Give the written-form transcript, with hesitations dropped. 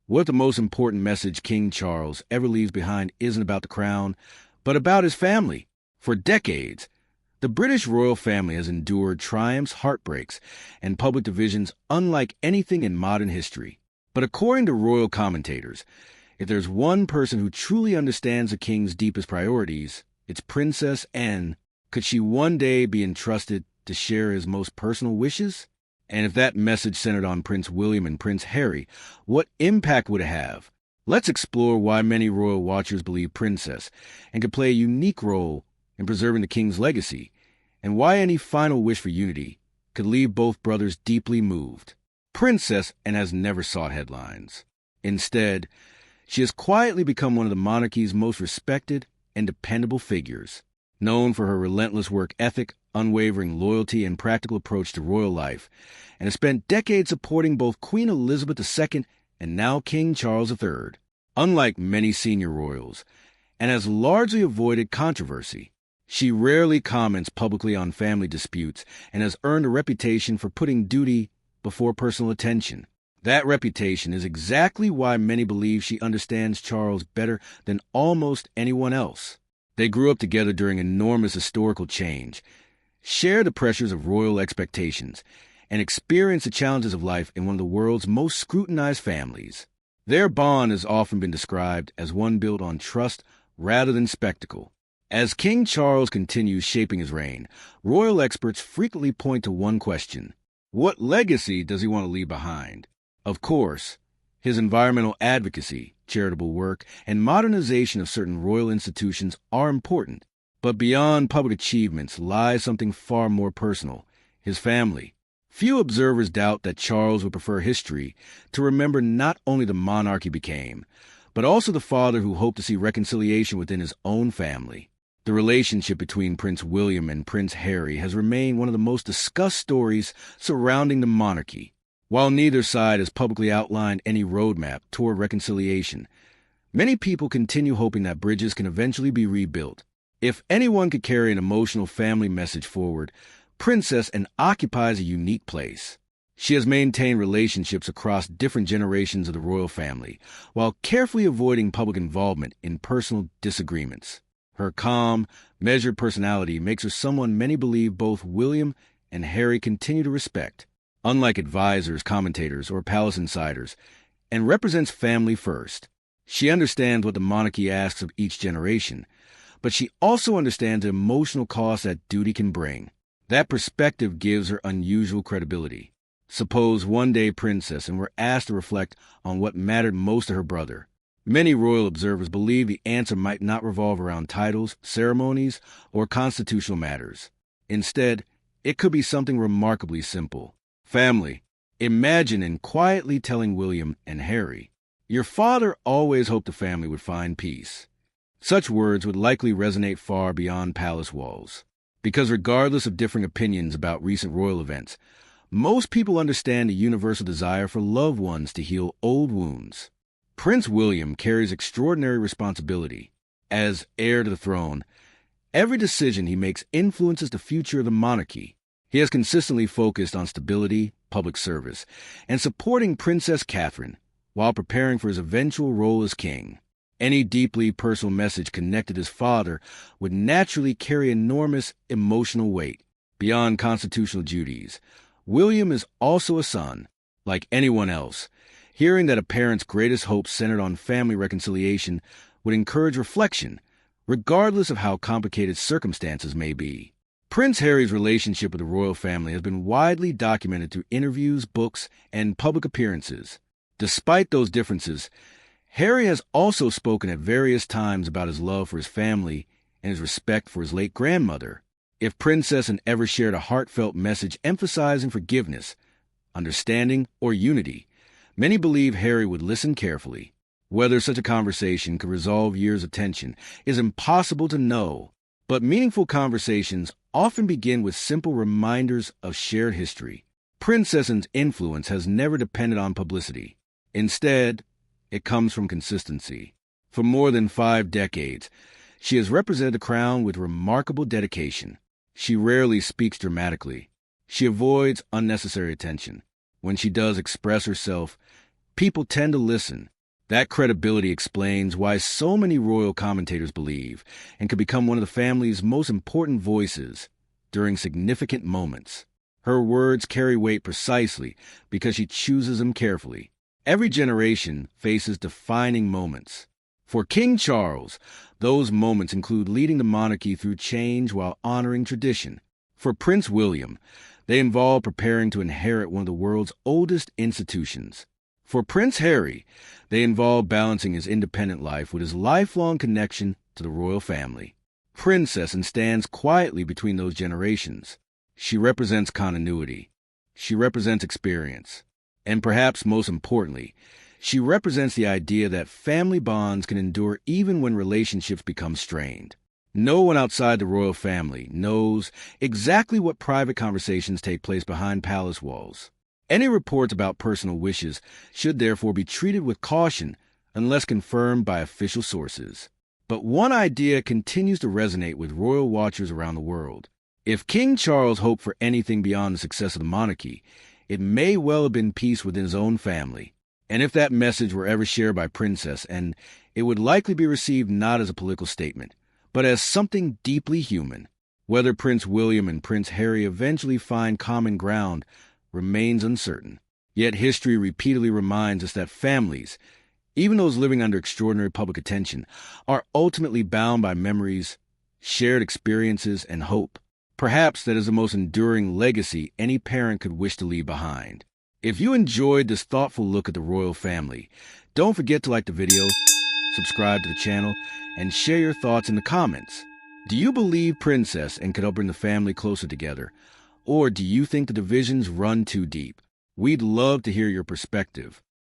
What the most important message King Charles ever leaves behind isn't about the crown, but about his family. For decades, the British royal family has endured triumphs, heartbreaks, and public divisions unlike anything in modern history. But according to royal commentators, if there's one person who truly understands the king's deepest priorities, it's Princess Anne. Could she one day be entrusted to share his most personal wishes? And if that message centered on Prince William and Prince Harry, what impact would it have? Let's explore why many royal watchers believe Princess and could play a unique role in preserving the king's legacy, and why any final wish for unity could leave both brothers deeply moved. Princess Anne has never sought headlines. Instead, she has quietly become one of the monarchy's most respected and dependable figures. Known for her relentless work ethic, unwavering loyalty, and practical approach to royal life, and has spent decades supporting both Queen Elizabeth II and now King Charles III. Unlike many senior royals, and has largely avoided controversy, she rarely comments publicly on family disputes and has earned a reputation for putting duty before personal attention. That reputation is exactly why many believe she understands Charles better than almost anyone else. They grew up together during enormous historical change, share the pressures of royal expectations, and experience the challenges of life in one of the world's most scrutinized families. Their bond has often been described as one built on trust rather than spectacle. As King Charles continues shaping his reign, royal experts frequently point to one question: what legacy does he want to leave behind? Of course, his environmental advocacy, charitable work, and modernization of certain royal institutions are important. But beyond public achievements lies something far more personal: his family. Few observers doubt that Charles would prefer history to remember not only the monarch he became, but also the father who hoped to see reconciliation within his own family. The relationship between Prince William and Prince Harry has remained one of the most discussed stories surrounding the monarchy. While neither side has publicly outlined any roadmap toward reconciliation, many people continue hoping that bridges can eventually be rebuilt. If anyone could carry an emotional family message forward, Princess Anne occupies a unique place. She has maintained relationships across different generations of the royal family, while carefully avoiding public involvement in personal disagreements. Her calm, measured personality makes her someone many believe both William and Harry continue to respect. Unlike advisors, commentators, or palace insiders, and represents family first. She understands what the monarchy asks of each generation, but she also understands the emotional cost that duty can bring. That perspective gives her unusual credibility. Suppose one day Princess Anne were asked to reflect on what mattered most to her brother. Many royal observers believe the answer might not revolve around titles, ceremonies, or constitutional matters. Instead, it could be something remarkably simple. Family. Imagine Anne quietly telling William and Harry, "Your father always hoped the family would find peace." Such words would likely resonate far beyond palace walls. Because regardless of differing opinions about recent royal events, most people understand the universal desire for loved ones to heal old wounds. Prince William carries extraordinary responsibility. As heir to the throne, every decision he makes influences the future of the monarchy. He has consistently focused on stability, public service, and supporting Princess Catherine while preparing for his eventual role as king. Any deeply personal message connected to his father would naturally carry enormous emotional weight. Beyond constitutional duties, William is also a son. Like anyone else, hearing that a parent's greatest hope centered on family reconciliation would encourage reflection, regardless of how complicated circumstances may be. Prince Harry's relationship with the royal family has been widely documented through interviews, books, and public appearances. Despite those differences, Harry has also spoken at various times about his love for his family and his respect for his late grandmother. If Princess Anne ever shared a heartfelt message emphasizing forgiveness, understanding, or unity, many believe Harry would listen carefully. Whether such a conversation could resolve years of tension is impossible to know, but meaningful conversations often begin with simple reminders of shared history. Princess Anne's influence has never depended on publicity. Instead, it comes from consistency. For more than 5 decades, she has represented the crown with remarkable dedication. She rarely speaks dramatically. She avoids unnecessary attention. When she does express herself, people tend to listen, That credibility explains why so many royal commentators believe and could become one of the family's most important voices during significant moments. Her words carry weight precisely because she chooses them carefully. Every generation faces defining moments. For King Charles, those moments include leading the monarchy through change while honoring tradition. For Prince William, they involve preparing to inherit one of the world's oldest institutions. For Prince Harry, they involve balancing his independent life with his lifelong connection to the royal family. Princess stands quietly between those generations. She represents continuity. She represents experience. And perhaps most importantly, she represents the idea that family bonds can endure even when relationships become strained. No one outside the royal family knows exactly what private conversations take place behind palace walls. Any reports about personal wishes should therefore be treated with caution unless confirmed by official sources. But one idea continues to resonate with royal watchers around the world. If King Charles hoped for anything beyond the success of the monarchy, it may well have been peace within his own family. And if that message were ever shared by Princess, and it would likely be received not as a political statement, but as something deeply human. Whether Prince William and Prince Harry eventually find common ground remains uncertain. Yet history repeatedly reminds us that families, even those living under extraordinary public attention, are ultimately bound by memories, shared experiences, and hope. Perhaps that is the most enduring legacy any parent could wish to leave behind. If you enjoyed this thoughtful look at the royal family, don't forget to like the video, subscribe to the channel, and share your thoughts in the comments. Do you believe Princess could help bring the family closer together? Or do you think the divisions run too deep? We'd love to hear your perspective.